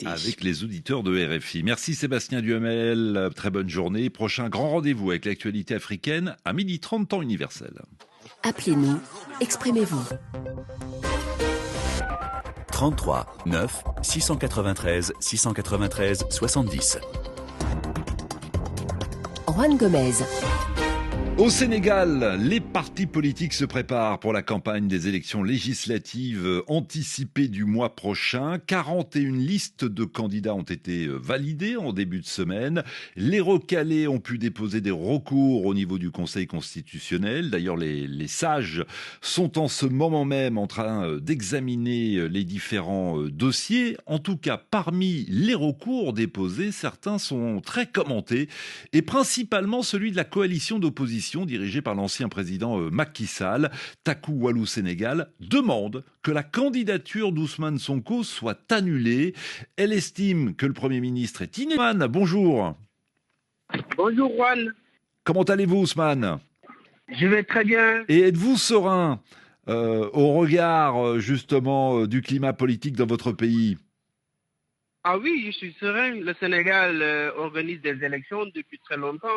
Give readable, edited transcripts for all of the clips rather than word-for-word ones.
avec les auditeurs de RFI. Merci Sébastien Duhamel, très bonne journée. Prochain grand rendez-vous avec l'actualité africaine à 12h30 temps universel. Appelez-nous, exprimez-vous. 33 9 693 693 70. Juan Gomez. Au Sénégal, les partis politiques se préparent pour la campagne des élections législatives anticipées du mois prochain. 41 listes de candidats ont été validées en début de semaine. Les recalés ont pu déposer des recours au niveau du Conseil constitutionnel. D'ailleurs, les sages sont en ce moment même en train d'examiner les différents dossiers. En tout cas, parmi les recours déposés, certains sont très commentés et principalement celui de la coalition d'opposition dirigée par l'ancien président Macky Sall. Taku Walou Sénégal demande que la candidature d'Ousmane Sonko soit annulée. Elle estime que le Premier ministre est inhumain. Bonjour. Bonjour Juan. Comment allez-vous Ousmane ? Je vais très bien. Et êtes-vous serein au regard justement du climat politique dans votre pays ? Ah oui, je suis serein. Le Sénégal organise des élections depuis très longtemps.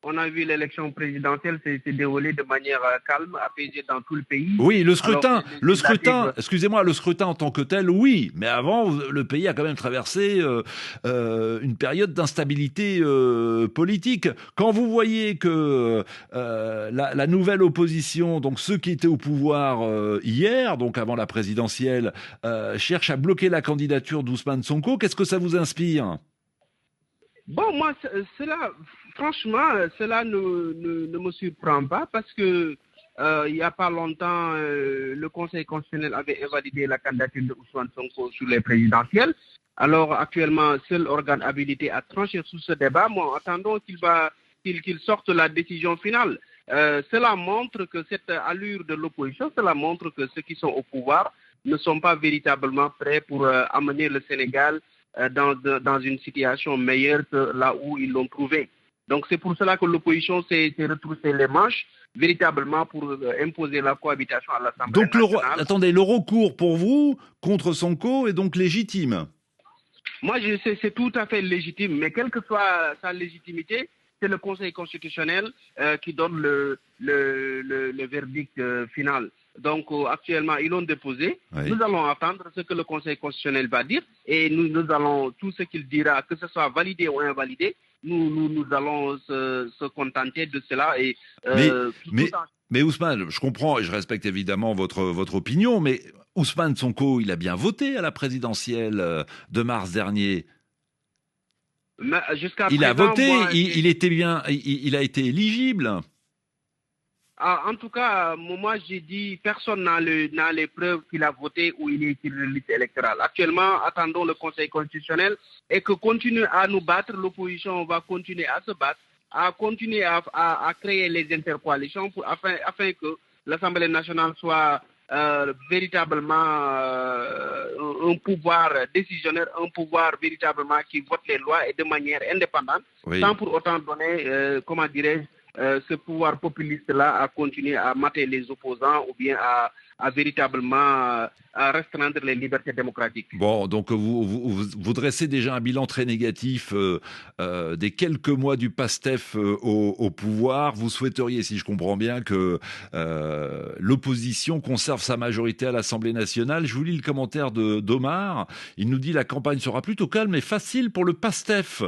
On a vu l'élection présidentielle s'est déroulée de manière calme, apaisée dans tout le pays. Oui, le scrutin, excusez-moi, le scrutin en tant que tel, oui. Mais avant, le pays a quand même traversé une période d'instabilité politique. Quand vous voyez que la nouvelle opposition, donc ceux qui étaient au pouvoir hier, donc avant la présidentielle, cherchent à bloquer la candidature d'Ousmane Sonko, qu'est-ce que ça vous inspire ? Bon, moi, franchement, cela ne me surprend pas parce que il n'y a pas longtemps, le Conseil constitutionnel avait invalidé la candidature de Ousmane Sonko sur les présidentielles. Alors actuellement, seul organe habilité à trancher sur ce débat. Moi, attendons qu'il sorte la décision finale. Cela montre que cette allure de l'opposition, cela montre que ceux qui sont au pouvoir ne sont pas véritablement prêts pour amener le Sénégal dans une situation meilleure que là où ils l'ont trouvé. Donc c'est pour cela que l'opposition s'est retroussé les manches véritablement pour imposer la cohabitation à l'Assemblée nationale. Attendez, le recours pour vous contre Sonko est donc légitime ? Moi, c'est tout à fait légitime, mais quelle que soit sa légitimité, c'est le Conseil constitutionnel qui donne le verdict final. Donc actuellement, ils l'ont déposé. Oui. Nous allons attendre ce que le Conseil constitutionnel va dire et nous allons, tout ce qu'il dira, que ce soit validé ou invalidé, nous allons se contenter de cela. Et, mais Ousmane, je comprends et je respecte évidemment votre opinion, mais Ousmane Sonko, il a bien voté à la présidentielle de mars dernier. Il a voté, il a été éligible. En tout cas, moi j'ai dit, personne n'a les preuves qu'il a voté ou il est sur la liste électorale. Actuellement, attendons le Conseil constitutionnel et que continue à nous battre. L'opposition va continuer à se battre, à continuer à créer les intercoalitions afin que l'Assemblée nationale soit véritablement un pouvoir décisionnaire, un pouvoir véritablement qui vote les lois et de manière indépendante, oui. Sans pour autant donner, comment dirais-je, ce pouvoir populiste-là à continuer à mater les opposants ou bien à véritablement à restreindre les libertés démocratiques. Bon, donc vous dressez déjà un bilan très négatif des quelques mois du PASTEF au pouvoir. Vous souhaiteriez, si je comprends bien, que l'opposition conserve sa majorité à l'Assemblée nationale. Je vous lis le commentaire d'Omar. Il nous dit « La campagne sera plutôt calme et facile pour le PASTEF.